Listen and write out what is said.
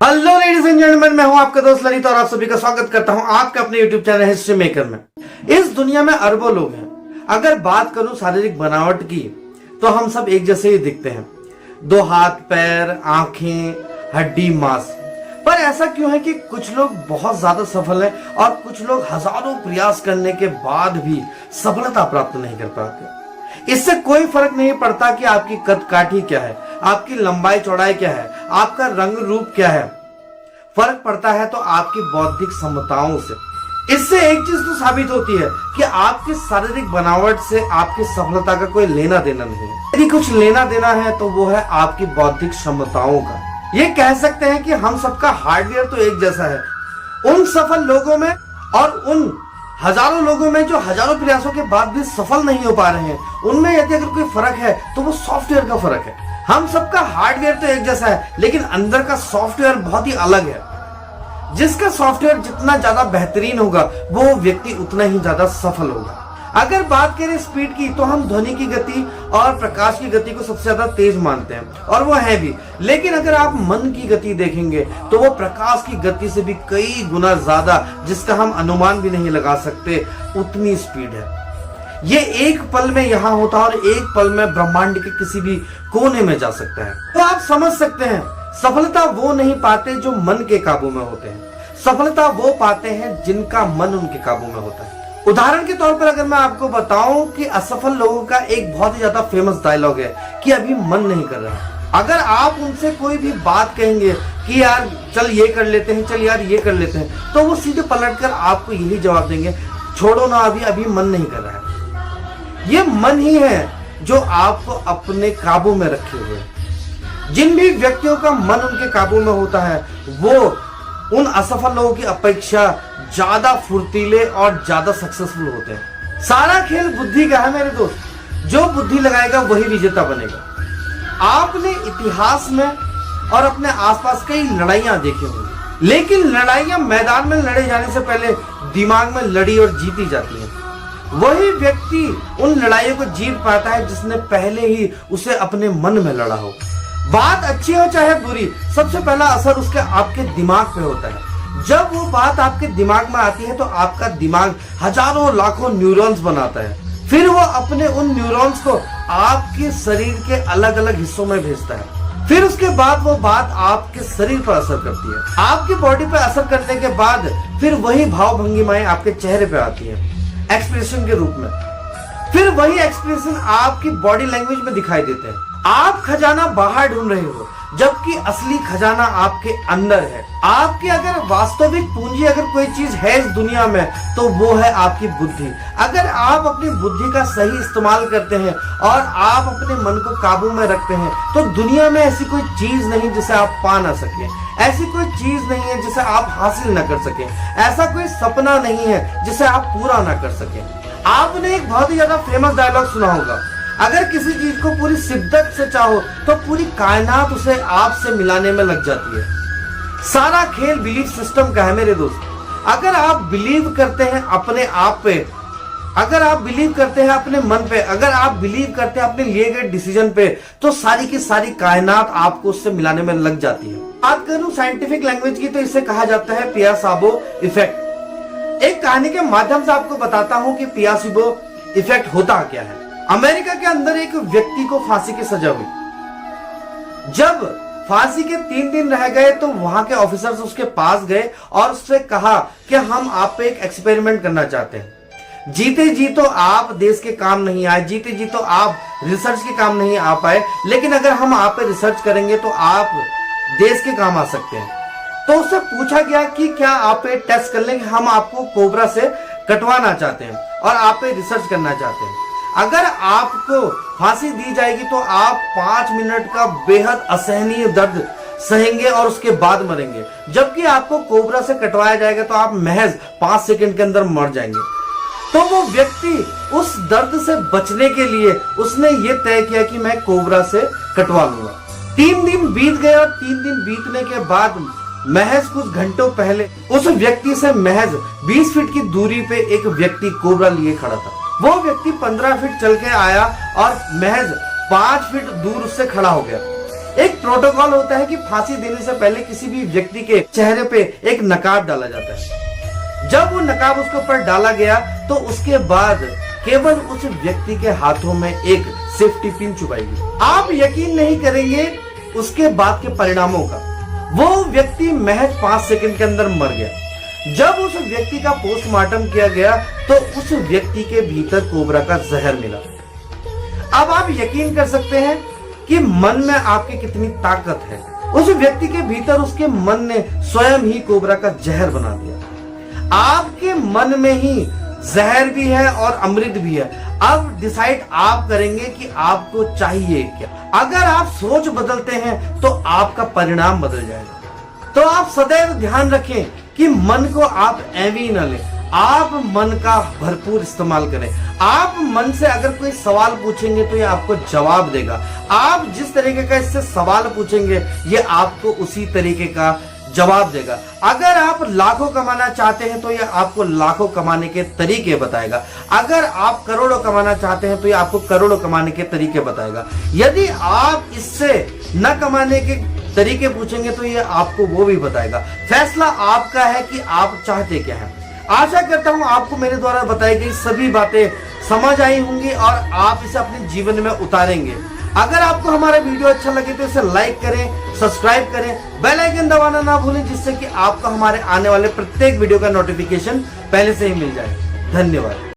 Hello ladies and gentleman, मैं हूं आपका दोस्त ललित और आप सभी का स्वागत करता हूं आपके अपने यूट्यूब चैनल हिस्ट्री मेकर में। इस दुनिया में अरबों लोग हैं। अगर बात करूं शारीरिक बनावट की तो हम सब एक जैसे ही दिखते हैं, दो हाथ, पैर, आंखें, हड्डी, मांस। पर ऐसा क्यों है कि कुछ लोग बहुत ज्यादा सफल हैं और कुछ लोग हजारों प्रयास करने के बाद भी सफलता प्राप्त नहीं कर पाते। इससे कोई फर्क नहीं पड़ता कि आपकी कद काठी क्या है, आपकी लंबाई चौड़ाई क्या है, आपका रंग रूप क्या है। फर्क पड़ता है तो आपकी बौद्धिक क्षमताओं से। इससे एक चीज तो साबित होती है कि आपकी शारीरिक बनावट से आपकी सफलता का कोई लेना देना नहीं है। यदि कुछ लेना देना है तो वो है आपकी बौद्धिक क्षमताओं का। ये कह सकते हैं कि हम सबका हार्डवेयर तो एक जैसा है। उन सफल लोगों में और उन हजारों लोगों में जो हजारों प्रयासों के बाद भी सफल नहीं हो पा रहे हैं, उनमें यदि अगर कोई फर्क है तो वो सॉफ्टवेयर का फर्क है। हम सबका हार्डवेयर तो एक जैसा है, लेकिन अंदर का सॉफ्टवेयर बहुत ही अलग है। जिसका सॉफ्टवेयर जितना ज्यादा बेहतरीन होगा वो व्यक्ति उतना ही ज्यादा सफल होगा। अगर बात करें स्पीड की तो हम ध्वनि की गति और प्रकाश की गति को सबसे ज्यादा तेज मानते हैं और वो है भी। लेकिन अगर आप मन की गति देखेंगे तो वो प्रकाश की गति से भी कई गुना ज्यादा, जिसका हम अनुमान भी नहीं लगा सकते, उतनी स्पीड है। ये एक पल में यहां होता है और एक पल में ब्रह्मांड के किसी भी कोने में जा सकता है। तो आप समझ सकते हैं, सफलता वो नहीं पाते जो मन के काबू में होते हैं, सफलता वो पाते हैं जिनका मन उनके काबू में होता है। उदाहरण के तौर पर अगर मैं आपको बताऊं कि असफल लोगों का एक बहुत ही ज्यादा फेमस डायलॉग है कि अभी मन नहीं कर रहा। अगर आप उनसे कोई भी बात कहेंगे कि यार चल ये कर लेते हैं, चल यार ये कर लेते हैं, तो वो सीधे पलटकर आपको यही जवाब देंगे, छोड़ो ना, अभी मन नहीं कर रहा है। ये मन ही है जो आपको अपने काबू में रखे हुए है। जिन भी व्यक्तियों का मन उनके काबू में होता है वो उन असफल लोगों की अपेक्षा ज्यादा फुर्तीले और ज्यादा सक्सेसफुल होते हैं। सारा खेल बुद्धि का है मेरे दोस्त। जो बुद्धि लगाएगा वही विजेता बनेगा। आपने इतिहास में और अपने आसपास कई लड़ाइयां देखी होंगी, लेकिन लड़ाइयां मैदान में लड़े जाने से पहले दिमाग में लड़ी और जीती जाती हैं। वही व्यक्ति उन लड़ाइयों को जीत पाता है जिसने पहले ही उसे अपने मन में लड़ा हो। बात अच्छी हो चाहे बुरी, सबसे पहला असर उसके आपके दिमाग पे होता है। जब वो बात आपके दिमाग में आती है तो आपका दिमाग हजारों लाखों न्यूरॉन्स बनाता है। फिर वो अपने उन न्यूरॉन्स को आपके शरीर के अलग अलग हिस्सों में भेजता है। फिर उसके बाद वो बात आपके शरीर पर असर करती है। आपकी बॉडी पर असर करने के बाद फिर वही भाव भंगिमाएं आपके चेहरे पे आती है एक्सप्रेशन के रूप में। फिर वही एक्सप्रेशन आपकी बॉडी लैंग्वेज में दिखाई देते हैं। आप खजाना बाहर ढूंढ रहे हो जबकि असली खजाना आपके अंदर है। आपकी अगर वास्तविक पूंजी अगर कोई चीज है इस दुनिया में तो वो है आपकी बुद्धि। अगर आप अपनी बुद्धि का सही इस्तेमाल करते हैं और आप अपने मन को काबू में रखते हैं तो दुनिया में ऐसी कोई चीज नहीं जिसे आप पा ना सके, ऐसी कोई चीज नहीं है जिसे आप हासिल ना कर सके, ऐसा कोई सपना नहीं है जिसे आप पूरा ना कर सके। आपने एक बहुत ही ज्यादा फेमस डायलॉग सुना होगा, अगर किसी चीज को पूरी शिद्दत से चाहो तो पूरी कायनात उसे आपसे मिलाने में लग जाती है। सारा खेल बिलीफ सिस्टम का है मेरे दोस्त। अगर आप बिलीव करते हैं अपने आप पे, अगर आप बिलीव करते हैं अपने मन पे, अगर आप बिलीव करते हैं अपने लिए गए डिसीजन पे, तो सारी की सारी कायनात आपको उससे मिलाने में लग जाती है। बात करूं साइंटिफिक लैंग्वेज की तो इसे कहा जाता है पियासाबो इफेक्ट। एक कहानी के माध्यम से आपको बताता हूं कि पियासाबो इफेक्ट होता क्या है। अमेरिका के अंदर एक व्यक्ति को फांसी की सजा हुई। जब फांसी के 3 दिन रह गए तो वहां के ऑफिसर्स उसके पास गए और उससे कहा कि हम आप पे एक एक्सपेरिमेंट करना चाहते हैं। जीते जी तो आप देश के काम नहीं आए, जीते जी तो आप रिसर्च के काम नहीं आ पाए, लेकिन अगर हम आप पे रिसर्च करेंगे तो आप देश के काम आ सकते हैं। तो उससे पूछा गया कि क्या आप पे टेस्ट कर लेंगे, हम आपको कोबरा से कटवाना चाहते हैं और आप पे रिसर्च करना चाहते हैं। अगर आपको फांसी दी जाएगी तो आप 5 मिनट का बेहद असहनीय दर्द सहेंगे और उसके बाद मरेंगे, जबकि आपको कोबरा से कटवाया जाएगा तो आप महज 5 सेकंड के अंदर मर जाएंगे। तो वो व्यक्ति उस दर्द से बचने के लिए उसने ये तय किया कि मैं कोबरा से कटवा लूंगा। 3 दिन बीत गए और 3 दिन बीतने के बाद महज कुछ घंटों पहले उस व्यक्ति से महज 20 फीट की दूरी पे एक व्यक्ति कोबरा लिए खड़ा था। वो व्यक्ति 15 फीट चल के आया और महज 5 फीट दूर उससे खड़ा हो गया। एक प्रोटोकॉल होता है कि फांसी देने से पहले किसी भी व्यक्ति के चेहरे पे एक नकाब डाला जाता है। जब वो नकाब उसके ऊपर डाला गया तो उसके बाद केवल उस व्यक्ति के हाथों में एक सेफ्टी पिन चुभाएगी। आप यकीन नहीं करेंगे उसके बाद के परिणामों का। वो व्यक्ति महज 5 सेकंड के अंदर मर गया। जब उस व्यक्ति का पोस्टमार्टम किया गया तो उस व्यक्ति के भीतर कोबरा का जहर मिला। अब आप यकीन कर सकते हैं कि मन में आपकी कितनी ताकत है। उस व्यक्ति के भीतर उसके मन ने स्वयं ही कोबरा का जहर बना दिया। आपके मन में ही जहर भी है और अमृत भी है। अब डिसाइड आप करेंगे कि आपको चाहिए क्या। अगर आप सोच बदलते हैं तो आपका परिणाम बदल जाएगा। तो आप सदैव ध्यान रखें कि मन को आप ऐवी न लें। आप मन का भरपूर इस्तेमाल करें। आप मन से अगर कोई सवाल पूछेंगे तो ये आपको जवाब देगा। आप जिस तरीके का इससे सवाल पूछेंगे ये आपको उसी तरीके का जवाब देगा। अगर आप लाखों कमाना चाहते हैं तो ये आपको लाखों कमाने के तरीके बताएगा। अगर आप करोड़ों कमाना चाहते हैं तो ये आपको करोड़ों कमाने के तरीके बताएगा। यदि आप इससे न कमाने के तरीके पूछेंगे तो ये आपको वो भी बताएगा। फैसला आपका है कि आप चाहते क्या हैं। आशा करता हूं आपको मेरे द्वारा बताई गई सभी बातें समझ आई होंगी और आप इसे अपने जीवन में उतारेंगे। अगर आपको हमारा वीडियो अच्छा लगे तो इसे लाइक करें, सब्सक्राइब करें, बेल आइकन दबाना ना भूलें, जिससे कि आपको हमारे आने वाले प्रत्येक वीडियो का नोटिफिकेशन पहले से ही मिल जाए। धन्यवाद।